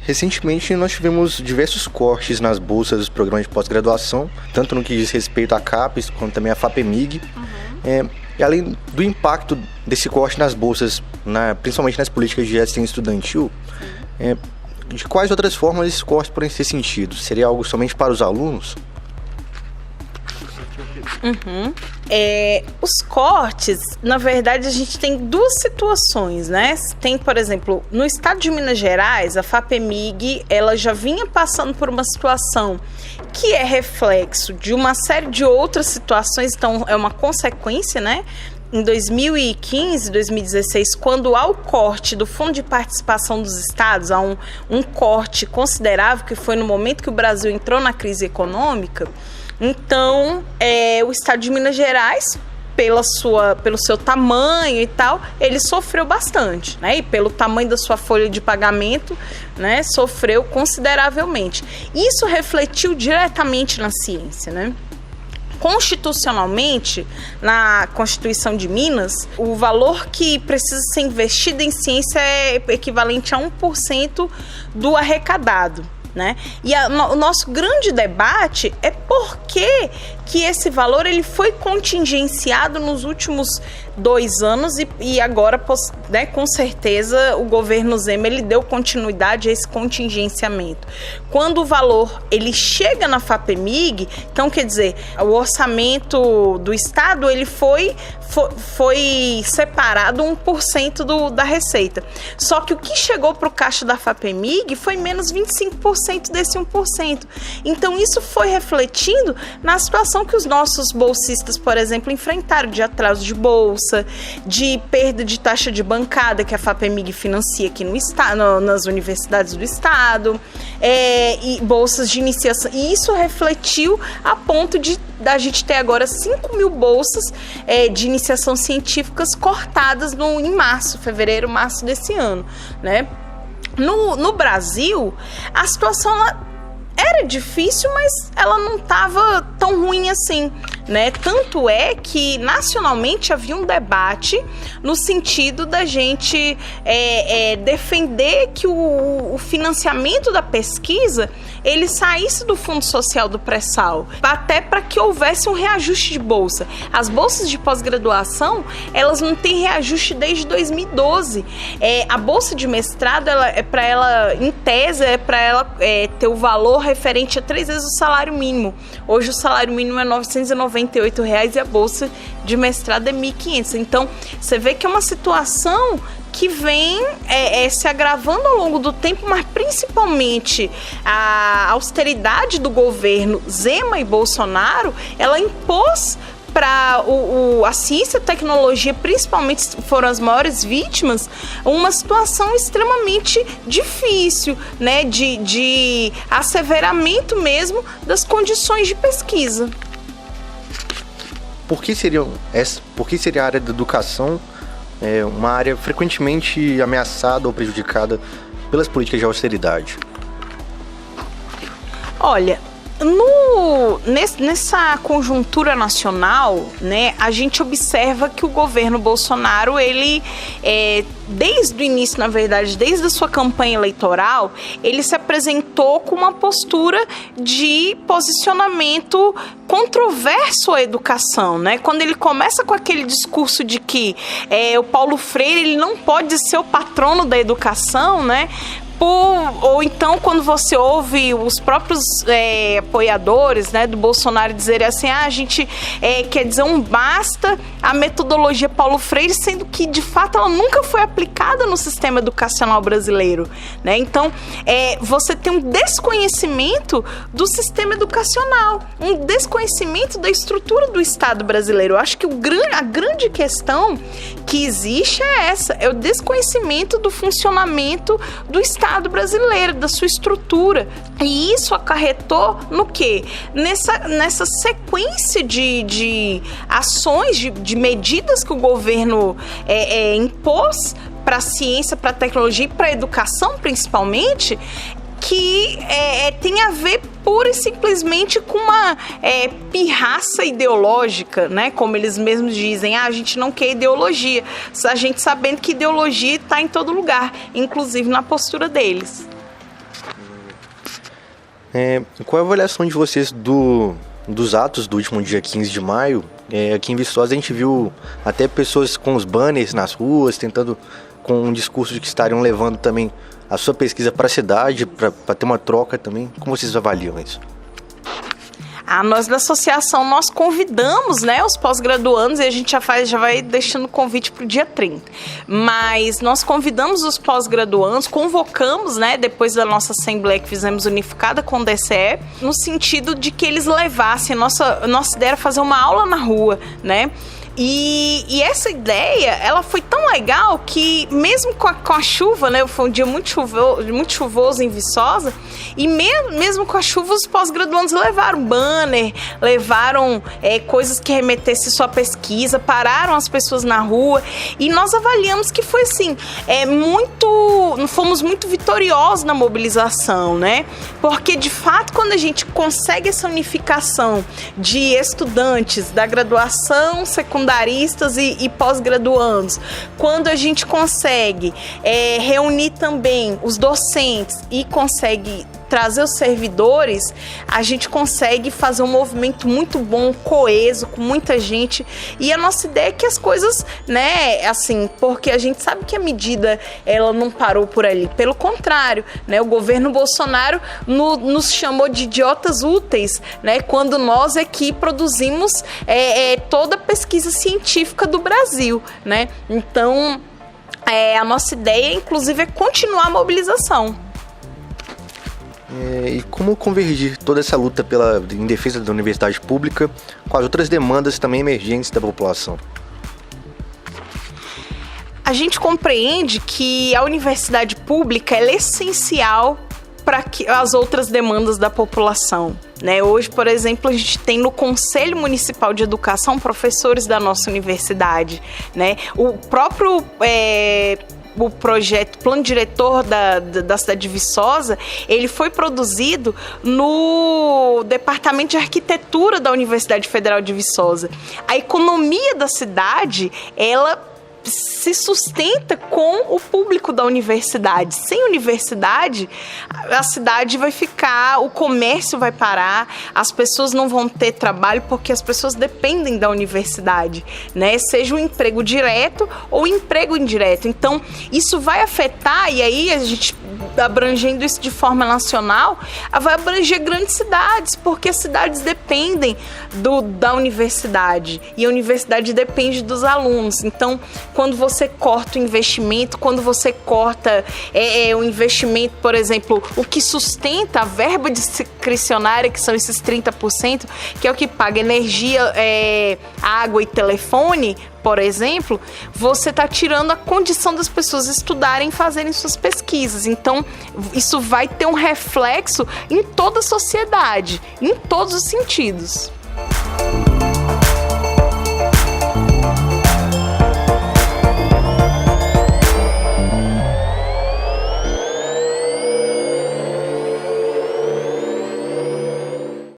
Recentemente, nós tivemos diversos cortes nas bolsas dos programas de pós-graduação, tanto no que diz respeito à CAPES, quanto também à FAPEMIG. E além do impacto desse corte nas bolsas, principalmente nas políticas de assistência estudantil, de quais outras formas esses cortes podem ser sentidos? Seria algo somente para os alunos? Os cortes, na verdade, a gente tem duas situações, né? Tem, por exemplo, no estado de Minas Gerais, a FAPEMIG, ela já vinha passando por uma situação que é reflexo de uma série de outras situações, então é uma consequência, né? Em 2015, 2016, quando há o corte do Fundo de Participação dos Estados, há um corte considerável, que foi no momento que o Brasil entrou na crise econômica. Então, o estado de Minas Gerais, pelo seu tamanho e tal, ele sofreu bastante, né? E pelo tamanho da sua folha de pagamento, né, sofreu consideravelmente. Isso refletiu diretamente na ciência, né? Constitucionalmente, na Constituição de Minas, o valor que precisa ser investido em ciência é equivalente a 1% do arrecadado, né? E o nosso grande debate é por que esse valor ele foi contingenciado nos últimos 2 anos e agora, né, com certeza, o governo Zema ele deu continuidade a esse contingenciamento. Quando o valor ele chega na FAPEMIG, então quer dizer, o orçamento do Estado ele foi separado 1% da receita. Só que o que chegou para o caixa da FAPEMIG foi menos 25% desse 1%. Então isso foi refletindo na situação que os nossos bolsistas, por exemplo, enfrentaram de atraso de bolsa, de perda de taxa de bancada que a FAPEMIG financia aqui no estado, nas universidades do estado, e bolsas de iniciação. E isso refletiu a ponto da gente ter agora 5 mil bolsas de iniciação científicas cortadas em fevereiro, março desse ano, né? No Brasil, a situação era difícil, mas ela não estava tão ruim assim, né? Tanto é que nacionalmente havia um debate no sentido da gente defender que o financiamento da pesquisa ele saísse do Fundo Social do Pré-Sal, até para que houvesse um reajuste de bolsa. As bolsas de pós-graduação, elas não têm reajuste desde 2012. A bolsa de mestrado, em tese, é para ela ter o valor referente a 3 vezes o salário mínimo. Hoje o salário mínimo é R$ 998 e a bolsa de mestrado é R$ 1.500. Então, você vê que é uma situação que vem se agravando ao longo do tempo, mas principalmente a austeridade do governo Zema e Bolsonaro, ela impôs para a ciência e a tecnologia, principalmente foram as maiores vítimas, uma situação extremamente difícil, né, de asseveramento mesmo das condições de pesquisa. Por que seria a área da educação uma área frequentemente ameaçada ou prejudicada pelas políticas de austeridade? Olha, nessa conjuntura nacional, né, a gente observa que o governo Bolsonaro, ele, desde o início, na verdade, desde a sua campanha eleitoral, ele se apresentou com uma postura de posicionamento controverso à educação, né? Quando ele começa com aquele discurso de que o Paulo Freire ele não pode ser o patrono da educação, né? Ou então quando você ouve os próprios apoiadores, né, do Bolsonaro dizerem assim, a gente quer dizer um basta à metodologia Paulo Freire, sendo que de fato ela nunca foi aplicada no sistema educacional brasileiro, né? Então você tem um desconhecimento do sistema educacional, um desconhecimento da estrutura do Estado brasileiro. Eu acho que a grande questão que existe é essa, é o desconhecimento do funcionamento do Estado brasileiro, da sua estrutura. E isso acarretou no quê? Nessa sequência de ações, de medidas que o governo impôs para a ciência, para a tecnologia e para a educação, principalmente, que tem a ver pura e simplesmente com uma pirraça ideológica, né? Como eles mesmos dizem, a gente não quer ideologia, a gente sabendo que ideologia está em todo lugar, inclusive na postura deles. Qual é a avaliação de vocês dos atos do último dia 15 de maio? Aqui em Viçosa a gente viu até pessoas com os banners nas ruas, tentando, com um discurso de que estariam levando também a sua pesquisa para a cidade, para ter uma troca também. Como vocês avaliam isso? Nós da associação, nós convidamos, né, os pós-graduandos, e a gente já vai deixando o convite para o dia 30. Mas nós convidamos os pós-graduandos, convocamos, né, depois da nossa assembleia que fizemos unificada com o DCE, no sentido de que eles levassem, nossa ideia era fazer uma aula na rua, né? E essa ideia, ela foi tão legal que mesmo com a chuva, né, foi um dia muito chuvoso em Viçosa, e mesmo com a chuva os pós-graduandos levaram banner, levaram coisas que remetessem sua pesquisa, pararam as pessoas na rua, e nós avaliamos que foi assim, fomos muito vitoriosos na mobilização, né, porque de fato quando a gente consegue essa unificação de estudantes da graduação secundaristas e pós-graduandos, quando a gente consegue reunir também os docentes e consegue trazer os servidores, a gente consegue fazer um movimento muito bom, coeso, com muita gente. E a nossa ideia é que as coisas, né, assim, porque a gente sabe que a medida, ela não parou por ali. Pelo contrário, né, o governo Bolsonaro nos chamou de idiotas úteis, né, quando nós aqui produzimos toda a pesquisa científica do Brasil, né. Então, a nossa ideia, inclusive, é continuar a mobilização. E como convergir toda essa luta em defesa da universidade pública com as outras demandas também emergentes da população? A gente compreende que a universidade pública é essencial para as outras demandas da população, né? Hoje, por exemplo, a gente tem no Conselho Municipal de Educação professores da nossa universidade, né? O próprio o projeto Plano Diretor da cidade de Viçosa, ele foi produzido no Departamento de Arquitetura da Universidade Federal de Viçosa. A economia da cidade, ela se sustenta com o público da universidade. Sem universidade, a cidade vai ficar, o comércio vai parar, as pessoas não vão ter trabalho porque as pessoas dependem da universidade, né? Seja um emprego direto ou emprego indireto. Então, isso vai afetar, e aí a gente, abrangendo isso de forma nacional, vai abranger grandes cidades, porque as cidades dependem da universidade e a universidade depende dos alunos. Então, quando você corta o investimento, quando você corta o investimento, por exemplo, o que sustenta a verba discricionária, que são esses 30%, que é o que paga energia, água e telefone, por exemplo, você está tirando a condição das pessoas estudarem e fazerem suas pesquisas. Então, isso vai ter um reflexo em toda a sociedade, em todos os sentidos.